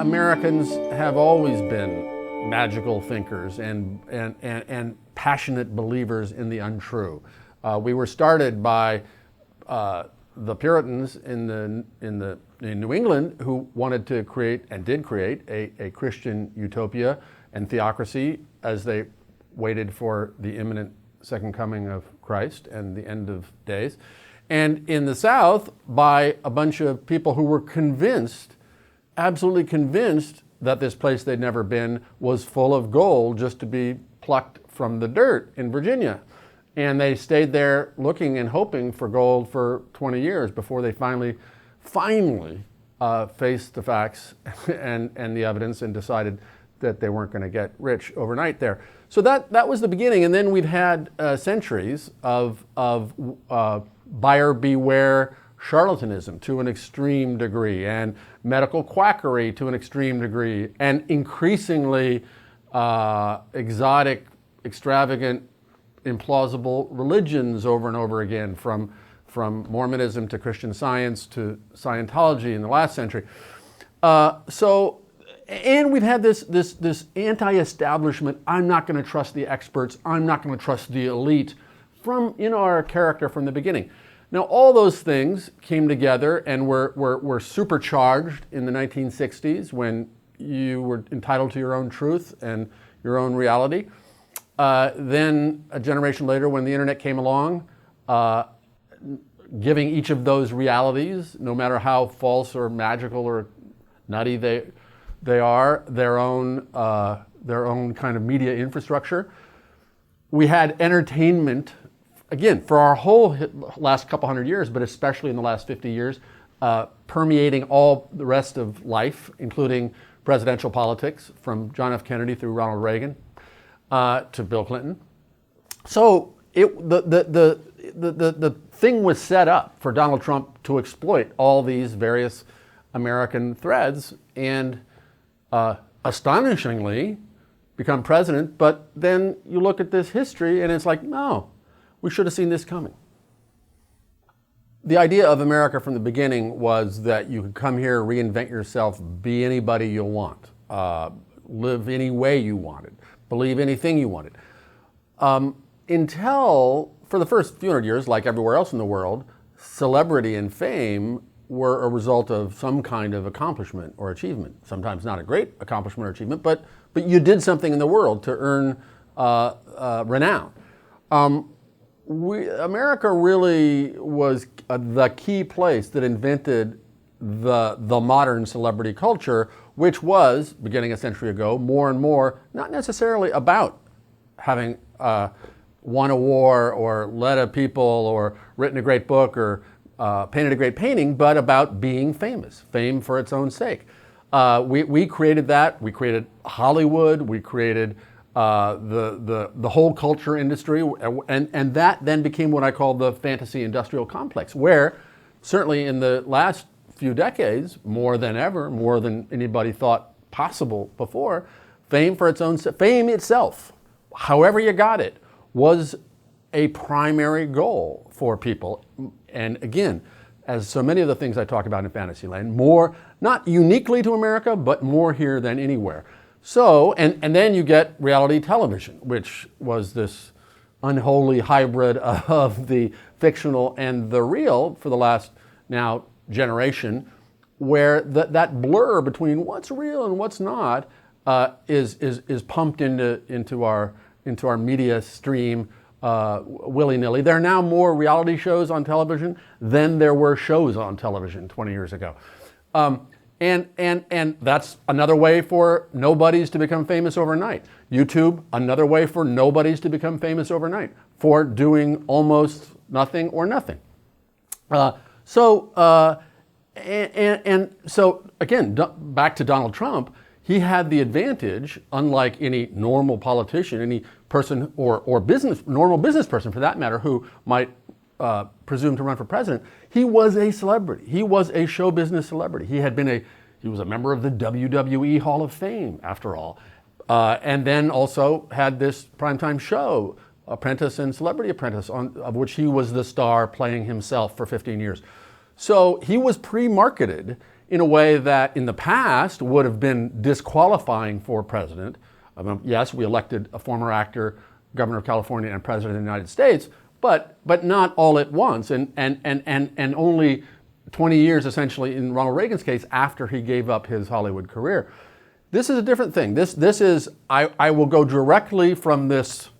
Americans have always been magical thinkers and passionate believers in the untrue. We were started by the Puritans in New England, who wanted to create and did create a Christian utopia and theocracy as they waited for the imminent second coming of Christ and the end of days. And in the South, by a bunch of people who were convinced, absolutely convinced, that this place they'd never been was full of gold just to be plucked from the dirt in Virginia. And they stayed there looking and hoping for gold for 20 years before they finally faced the facts and the evidence and decided that they weren't going to get rich overnight there. So that was the beginning. And then we've had centuries of buyer beware charlatanism to an extreme degree, and medical quackery to an extreme degree, and increasingly exotic, extravagant, implausible religions over and over again, from Mormonism to Christian Science to Scientology in the last century. And we've had this anti-establishment, I'm not going to trust the experts, I'm not going to trust the elite, from in our character from the beginning. Now, all those things came together and were supercharged in the 1960s when you were entitled to your own truth and your own reality. Then a generation later, when the internet came along, giving each of those realities, no matter how false or magical or nutty they are, their own kind of media infrastructure. We had entertainment, again, for our whole last couple hundred years, but especially in the last 50 years, permeating all the rest of life, including presidential politics, from John F. Kennedy through Ronald Reagan to Bill Clinton. So the thing was set up for Donald Trump to exploit all these various American threads and astonishingly become president. But then you look at this history and it's like, no, we should have seen this coming. The idea of America from the beginning was that you could come here, reinvent yourself, be anybody you want, live any way you wanted, believe anything you wanted. Until, for the first few hundred years, like everywhere else in the world, celebrity and fame were a result of some kind of accomplishment or achievement. Sometimes not a great accomplishment or achievement, but you did something in the world to earn renown. America really was the key place that invented the modern celebrity culture, which was, beginning a century ago, more and more not necessarily about having won a war or led a people or written a great book or painted a great painting, but about being famous, fame for its own sake. We created that. We created Hollywood. We created the whole culture industry, and that then became what I call the fantasy industrial complex, where certainly in the last few decades, more than ever, more than anybody thought possible before, fame itself, however you got it, was a primary goal for people. And again, as so many of the things I talk about in Fantasyland, more, not uniquely to America, but more here than anywhere. So, and then you get reality television, which was this unholy hybrid of the fictional and the real for the last now generation, where that blur between what's real and what's not is pumped into our media stream willy-nilly. There are now more reality shows on television than there were shows on television 20 years ago. And that's another way for nobodies to become famous overnight. YouTube, another way for nobodies to become famous overnight, for doing almost nothing or nothing. So again, back to Donald Trump, he had the advantage, unlike any normal politician, any person or normal business person for that matter, who might presume to run for president. He was a celebrity. He was a show business celebrity. He was a member of the WWE Hall of Fame, after all, and then also had this primetime show, Apprentice and Celebrity Apprentice, of which he was the star, playing himself for 15 years. So he was pre-marketed in a way that in the past would have been disqualifying for president. Yes, we elected a former actor, governor of California, and president of the United States, but not all at once, and only 20 years essentially in Ronald Reagan's case after he gave up his Hollywood career. This is a different thing. This is, I will go directly from this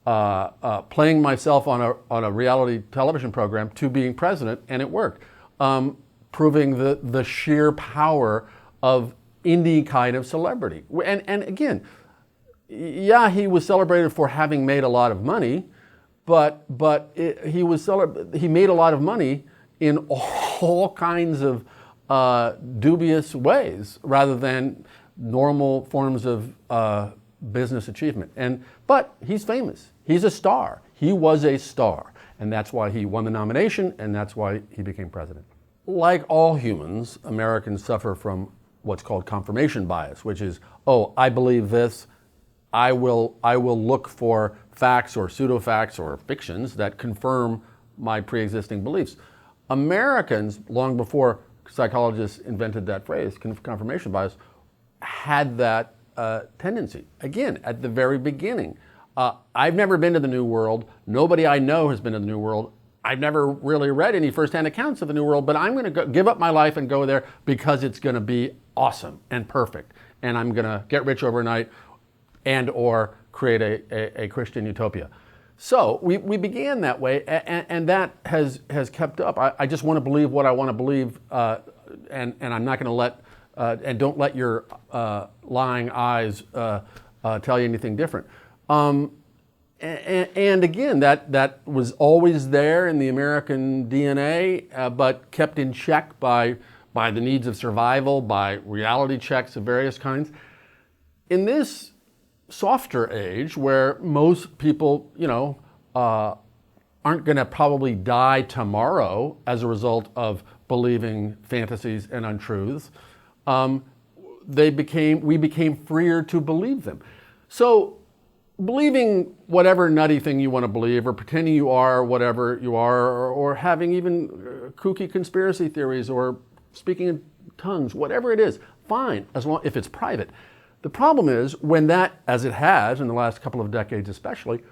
playing myself on a reality television program to being president, and it worked. Proving the sheer power of any kind of celebrity. And again, yeah, he was celebrated for having made a lot of money, but he made a lot of money in all kinds of dubious ways rather than normal forms of business achievement. But he's famous. He's a star. He was a star. And that's why he won the nomination, and that's why he became president. Like all humans, Americans suffer from what's called confirmation bias, which is, oh, I believe this. I will look for facts or pseudo-facts or fictions that confirm my pre-existing beliefs. Americans, long before psychologists invented that phrase, confirmation bias, had that tendency. Again, at the very beginning. I've never been to the New World. Nobody I know has been to the New World. I've never really read any firsthand accounts of the New World, but I'm going to give up my life and go there because it's going to be awesome and perfect. And I'm going to get rich overnight and or create a Christian utopia. So we began that way, and that has kept up. I just want to believe what I want to believe, and I'm not going to let, and don't let your lying eyes tell you anything different. And again, that was always there in the American DNA, but kept in check by the needs of survival, by reality checks of various kinds. In this softer age, where most people, aren't going to probably die tomorrow as a result of believing fantasies and untruths, we became freer to believe them. So believing whatever nutty thing you want to believe, or pretending you are whatever you are, or having even kooky conspiracy theories, or speaking in tongues, whatever it is, fine, as long if it's private. The problem is when that, as it has in the last couple of decades especially,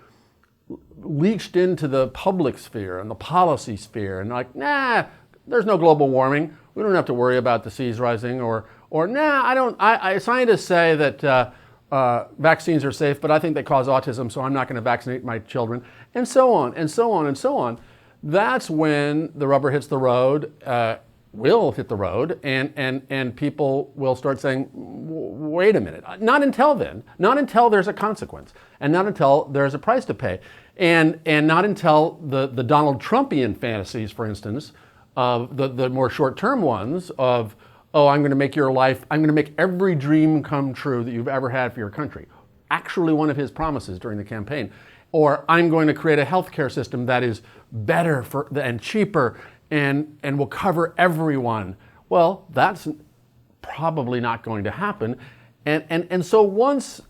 leached into the public sphere and the policy sphere, and like, nah, there's no global warming. We don't have to worry about the seas rising, or nah, scientists say that vaccines are safe, but I think they cause autism, so I'm not going to vaccinate my children, and so on, and so on, and so on. That's when the rubber hits the road, will hit the road, and people will start saying, wait a minute. Not until then, not until there's a consequence, and not until there's a price to pay, and not until the Donald Trumpian fantasies, for instance, the more short-term ones of, oh, I'm going to make every dream come true that you've ever had for your country. Actually, one of his promises during the campaign. Or I'm going to create a healthcare system that is better and cheaper and will cover everyone. Well, that's probably not going to happen. And so once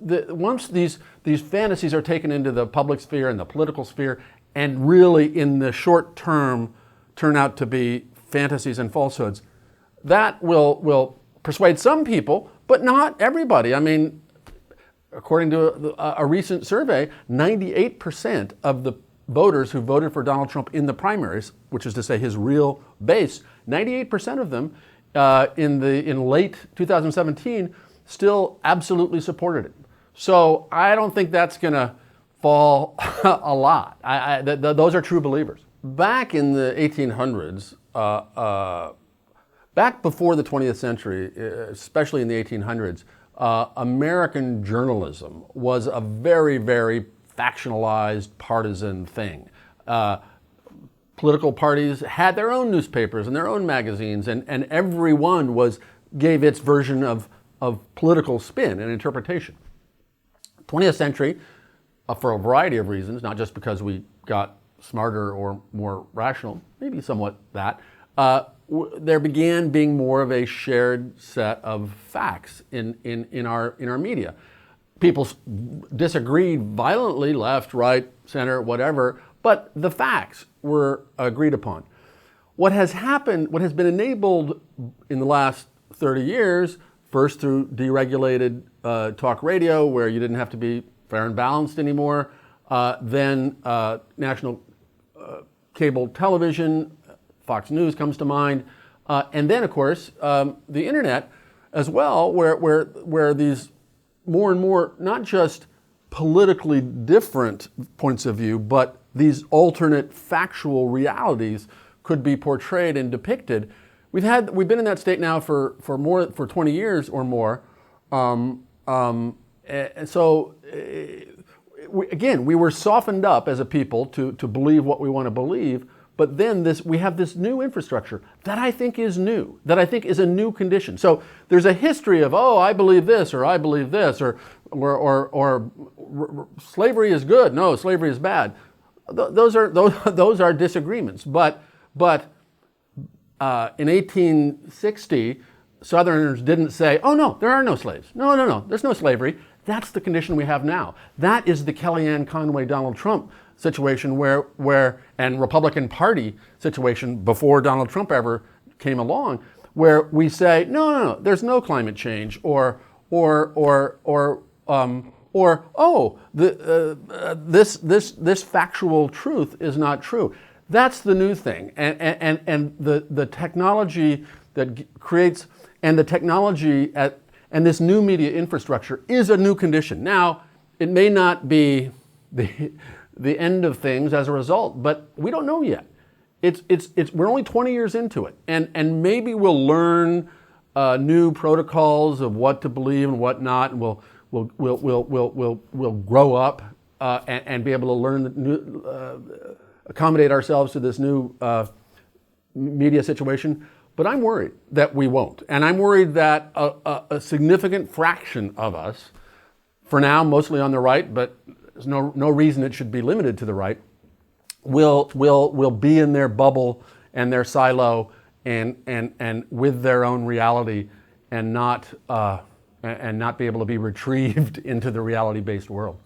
these fantasies are taken into the public sphere and the political sphere, and really in the short term turn out to be fantasies and falsehoods, that will persuade some people, but not everybody. I mean, according to a recent survey, 98% of the voters who voted for Donald Trump in the primaries, which is to say his real base, 98% of them in late 2017 still absolutely supported it. So I don't think that's going to fall a lot. Those are true believers. Back in the 1800s, back before the 20th century, especially in the 1800s, American journalism was a very, very factionalized, partisan thing. Political parties had their own newspapers and their own magazines, and every one gave its version of political spin and interpretation. 20th century, for a variety of reasons, not just because we got smarter or more rational, maybe somewhat that, there began being more of a shared set of facts in our media. People disagreed violently, left, right, center, whatever, but the facts were agreed upon. What has happened, what has been enabled in the last 30 years, first through deregulated talk radio, where you didn't have to be fair and balanced anymore, then national cable television, Fox News comes to mind, and then, of course, the internet as well, where these more and more, not just politically different points of view, but these alternate factual realities could be portrayed and depicted. We've been in that state now for 20 years or more. And so we were softened up as a people to believe what we want to believe. But then we have this new infrastructure that I think is new, that I think is a new condition. So there's a history of, oh, I believe this, or I believe this, or slavery is good, no, slavery is bad. Those are disagreements. But in 1860, Southerners didn't say, oh no, there are no slaves. No, there's no slavery. That's the condition we have now. That is the Kellyanne Conway, Donald Trump situation and Republican Party situation before Donald Trump ever came along, where we say, no, there's no climate change, this factual truth is not true. That's the new thing, and the technology that creates, and the technology and this new media infrastructure is a new condition. Now, it may not be the end of things as a result, but we don't know yet. We're only 20 years into it, and maybe we'll learn new protocols of what to believe and what not, and we'll grow up and be able to learn accommodate ourselves to this new media situation. But I'm worried that we won't, and I'm worried that a significant fraction of us, for now mostly on the right, but there's no reason it should be limited to the right, will be in their bubble and their silo and with their own reality and not be able to be retrieved into the reality-based world.